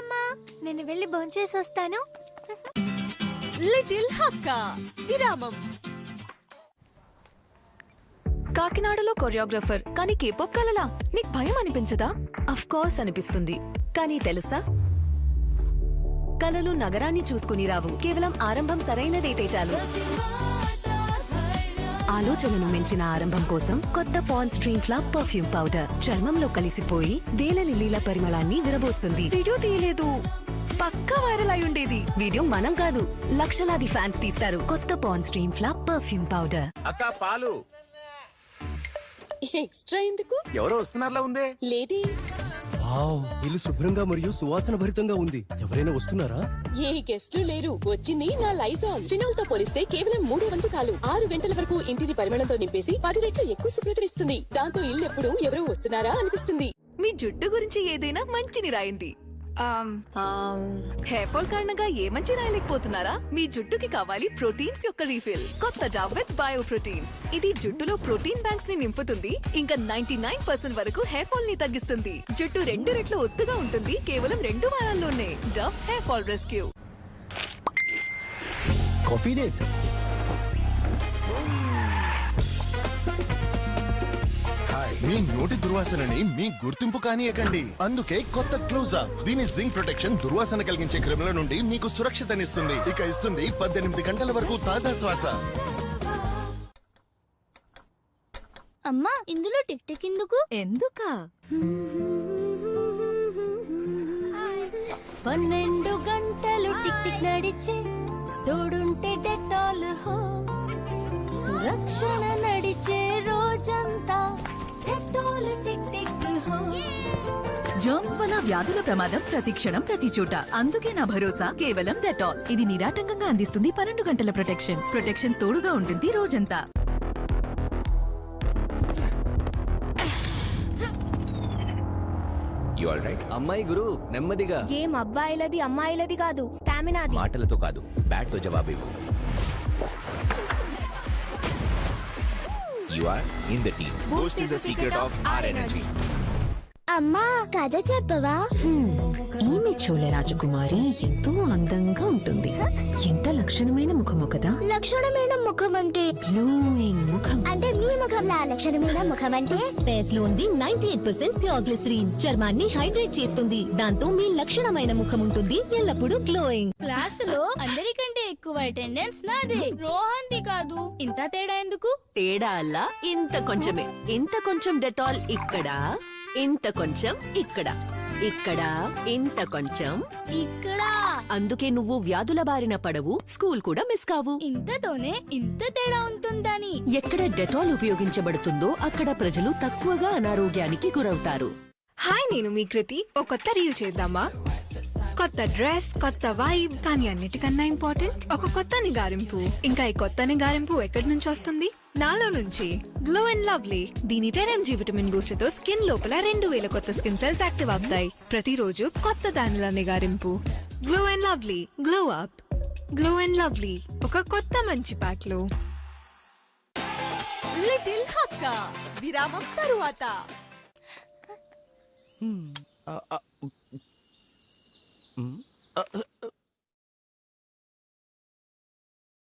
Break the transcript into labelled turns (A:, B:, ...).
A: అమ్మా, నేను వెళ్ళి భోంచేసి వస్తాను.
B: లిటిల్ హక్క విరామం. కాకినాడలో కొరియోగ్రాఫర్ కానీ కేపాప్ కలలా నీకు భయం అనిపించదా? అఫ్ కోర్స్ అనిపిస్తుంది, కానీ తెలుసా, కలలు నగరాన్ని చూసుకుని రావు, కేవలం ఆరంభం సరైనదైతే చాలు. ఆలోచనను మించిన ఆరంభం కోసం కొత్త Pond's stream flower perfume powder చర్మంలో కలిసిపోయి వేల లిల్లీల పరిమళాన్ని విరబోస్తుంది. వీడియో తీయలేదు, పక్కా వైరల్ అయి ఉండేది. వీడియో మనం కాదు, లక్షలాది ఫ్యాన్స్ తీస్తారు. కొత్త Pond's stream flower perfume powder.
C: అక్క పాలు
D: ఎక్స్ట్రా ఎందుకు?
C: ఎవరో వస్తున్నారులా ఉందే.
D: లేడీ
E: ఇల్లు శుభ్రంగా మరియు సువాసన భరితంగా ఉంది. ఎవరైనా వస్తున్నారా?
D: ఏ గెస్ట్లు లేరు. వచ్చింది నా లైజాల్. ఫినాల్ తో పోలిస్తే కేవలం 3 వంతు చాలు. 6 గంటల వరకు ఇంటిని పరిమళంతో నింపేసి 10 రెట్లు ఎక్కువ శుభ్రతనిస్తుంది. దాంతో ఇల్లు ఎప్పుడు ఎవరో వస్తున్నారా అనిపిస్తుంది.
B: మీ జుట్టు గురించి ఏదైనా మంచిని రాయింది. హెయిర్ ఫాల్ కారణంగా ఏ మంచి రాయలేకపోతున్నారా? మీ జుట్టుకి కావాలి ప్రోటీన్స్ యొక్క రీఫిల్. కొత్త డావ్ విత్ బయో ప్రోటీన్స్. ఇది జుట్టులో ప్రోటీన్ బ్యాంక్స్ ని నింపుతుంది. ఇంకా 99% వరకు హెయిర్ ఫాల్ ని తగ్గిస్తుంది. జుట్టు 2 రెట్లు ఒత్తుగా ఉంటుంది కేవలం 2 వారాల్లోనే. Dove hair fall rescue.
E: Coffee date.
C: మీ నోటి దుర్వాసనని మీ గుర్తింపు కానీయకండి. అందుకే కొత్త క్లోజప్. దీని జింక్ ప్రొటెక్షన్ దుర్వాసన కలిగించే క్రిముల నుండి మీకు సురక్షితనిస్తుంది. ఇక ఇస్తుంది 18 గంటల వరకు తాజా శ్వాస.
A: అమ్మా, ఇందులో టిక్ టిక్ ఎందుకు?
B: ఎందుకా? 12 గంటలు టిక్ టిక్ నడిచే తోడుంటే డెటాల్ హో. సురక్షణ నడిచే రోజంతా డెటాల్ టిక్ టిక్ హో. జర్మ్స్ వల్ల వ్యాధుల ప్రమాదం ప్రతి క్షణం ప్రతి చోట. అందుకే నా భరోసా కేవలం డెటాల్. ఇది నిరాటంకంగా అందిస్తుంది 12 గంటల ప్రొటెక్షన్ తోడుగా ఉంటుంది రోజంతా.
F: అమ్మాయి గురు, నెమ్మదిగా.
A: గేమ్ అబ్బాయిలది అమ్మాయిలది కాదు, స్టామినాది.
F: మాటలతో కాదు, బ్యాట్ తో జవాబు ఇవ్వు. You are in the team. Boost is the secret of our energy.
A: అమ్మా, కథ చెప్పవా?
B: ఈమె చోళ రాజకుమారి ఎంతో అందంగా ఉంటుంది. ఎంత లక్షణమైన ముఖము కదా.
A: లక్షణమైన ముఖం అంటే
B: గ్లోయింగ్ ముఖం.
A: అంటే మీ ముఖంలో లక్షణమైన ముఖం అంటే
B: ఫేస్ లో ఉంది 98% ప్యూర్ గ్లిసరీన్. చర్మాన్ని హైడ్రేట్ చేస్తుంది. దాంతో మీ లక్షణమైన ముఖం ఉంటుంది ఎల్లప్పుడూ గ్లోయింగ్.
A: క్లాసులో అందరికంటే ఎక్కువ అటెండెన్స్ నాదే, రోహన్ది కాదు. ఇంత తేడా ఎందుకు?
B: తేడా అల్లా ఇంత కొంచెమే. ఇంత కొంచెం డెటాల్ ఇక్కడ, ఇంత కొంచెం ఇక్కడ, ఇక్కడ ఇంత కొంచెం
A: ఇక్కడ.
B: అందుకే నువ్వు వ్యాధుల బారిన పడవు, స్కూల్ కూడా మిస్ కావు.
A: ఇంతతోనే ఇంత తేడా ఉంటుందని.
B: ఎక్కడ డెటాల్ ఉపయోగించబడుతుందో అక్కడ ప్రజలు తక్కువగా అనారోగ్యానికి గురవుతారు.
G: హాయ్, నేను మీ కృతి. ఓ కొత్త రీల్ చేద్దామా? కొత్త డ్రెస్, కొత్త వైబ్, కానీ అన్నిటికన్నా ఇంపార్టెంట్ ఒక కొత్త నిగారింపు. ఇంకా ఈ కొత్త నిగారింపు ఎక్కడి నుంచి వస్తుంది? నాలో నుంచి. Glow and lovely. దీని 10 mg విటమిన్ బూస్ట్ తో స్కిన్ లోపల 2000 కొత్త స్కిన్ సెల్స్ యాక్టివ్ అవుతాయి. ప్రతిరోజు కొత్త దానిల నిగారింపు. Glow and lovely, glow up. Glow and lovely, ఒక కొత్త మంచి ప్యాక్ లో.
B: లిటిల్ హక్క విరామం తరువాత.